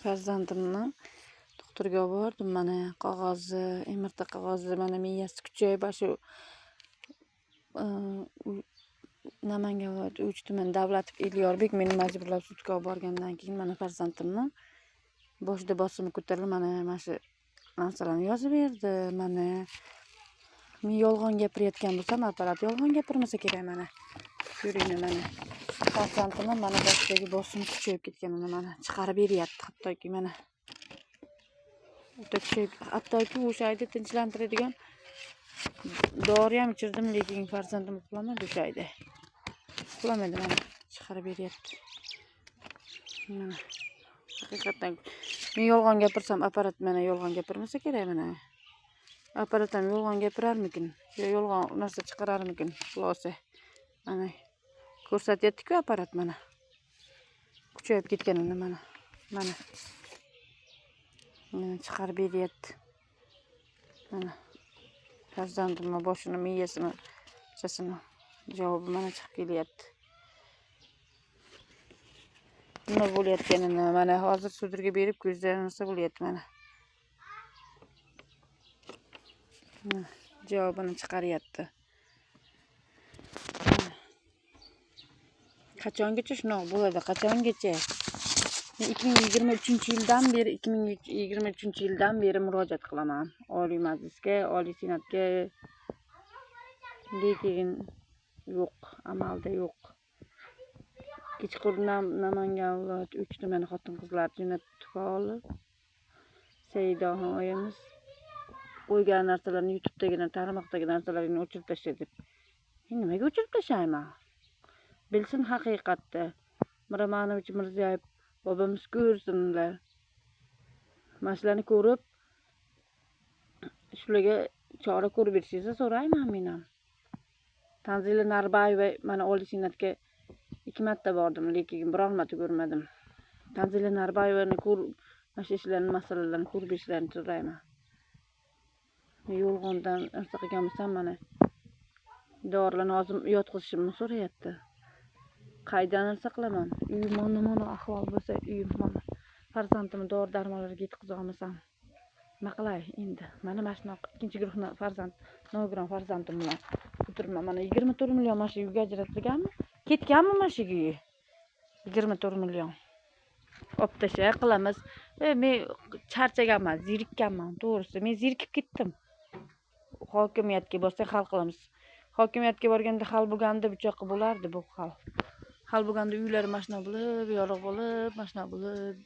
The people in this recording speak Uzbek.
Farzandimni doktorga olib bordim. Mana qog'ozi, MRT qog'ozi, mana miyasi kuchayib, shu Namangan viloyati Uch tuman Davlatov Elyorbek meni majburlab sudga olib borgandan keyin mana farzandimni boshida bosimi ko'tarilib, mana shu narsalarni yozib berdi. Mana men yolg'on gapirayotgan bo'lsam, apparat yolg'on gapirmasa kerak. Mana ko'ringlar, mana farzandimni mana boshidagi bosim kuchayib ketganini mana chiqarib beryapti. Hattoki mana hattoki o'sha ayda tinchlantiradigan dori ham ichirdim, lekin farzandim uxlamadi o'sha ayda. Uxlamadi, mana chiqarib beryapti. Mana haqiqatan men yolg'on gapirsam, apparat mana yolg'on gapirmasa kerak. Mana apparat ham yolg'on gapirarmikin yo yolg'on narsa chiqararmikin, xulosa. Mana ko'rsatyapti-ku apparat, mana kuchayib ketganini mana chiqarib beryapti. Mana farzandimning boshini, miyasini, chasini javobi mana chiqib kelyapti. Nima bo'layotganini mana hozir sudurga berib ko'zlansa bo'layapti. Mana javobini chiqaryapti. Qachongacha shunaqa bo'ladi? Qachongacha? 2023 yildan beri murojaat qilaman Oliy Majlisga, Oliy Senatga. Lekin yo'q, amalda yo'q. Kechqurun Namangan viloyati Uch tuman xotin-qizlar jinoyat faoli Saidaxon oyimiz qo'ygan narsalarni YouTube'dagi, tarmoqdagi narsalarni o'chirib tashla deb. Nimaga o'chirib tashlayman? Bilsin haqiqatda. Miromonovich Mirziyoyev bobamiz ko'rsinlar. Mana shularni ko'rib, shularga chora ko'rib berishingizni so'rayman men ham. Tanzila Narbayeva mana Oliy Senatga 2 marta bordim, lekin biror marta ko'rmadim. Tanzila Narbayevani mana shu ishlarni, masalalarni ko'rib berishlarini so'rayman. Yolg'ondan narsa qilgan bo'lsam, mana dorilarni hozir yotqizishimni so'rayapti. Qaydan narsa qilaman? Uyim mana ahvol bo'lsa, uyim mana farzandimni dori darmonlarga yetkazib olmasam nima qilay endi? Mana shunaqa ikkinchi guruhni farzand, nogiron farzandim bilan o'tiribman. Mana 24 million mana shu uyga ajratilganmi? Ketganmi mana shu uy? 24 million. Olib tashlay qilamiz. Men charchaganman, zerikkanman, to'g'risi. Men zerikib ketdim. Hokimiyatga borsak hal qilamiz. Hokimiyatga borganda hal bo'lganda bu yoqqa bo'lardi bu hal. Hal bo'lganda uylar mashina bo'lib, yorug' bo'lib, mashina bo'lib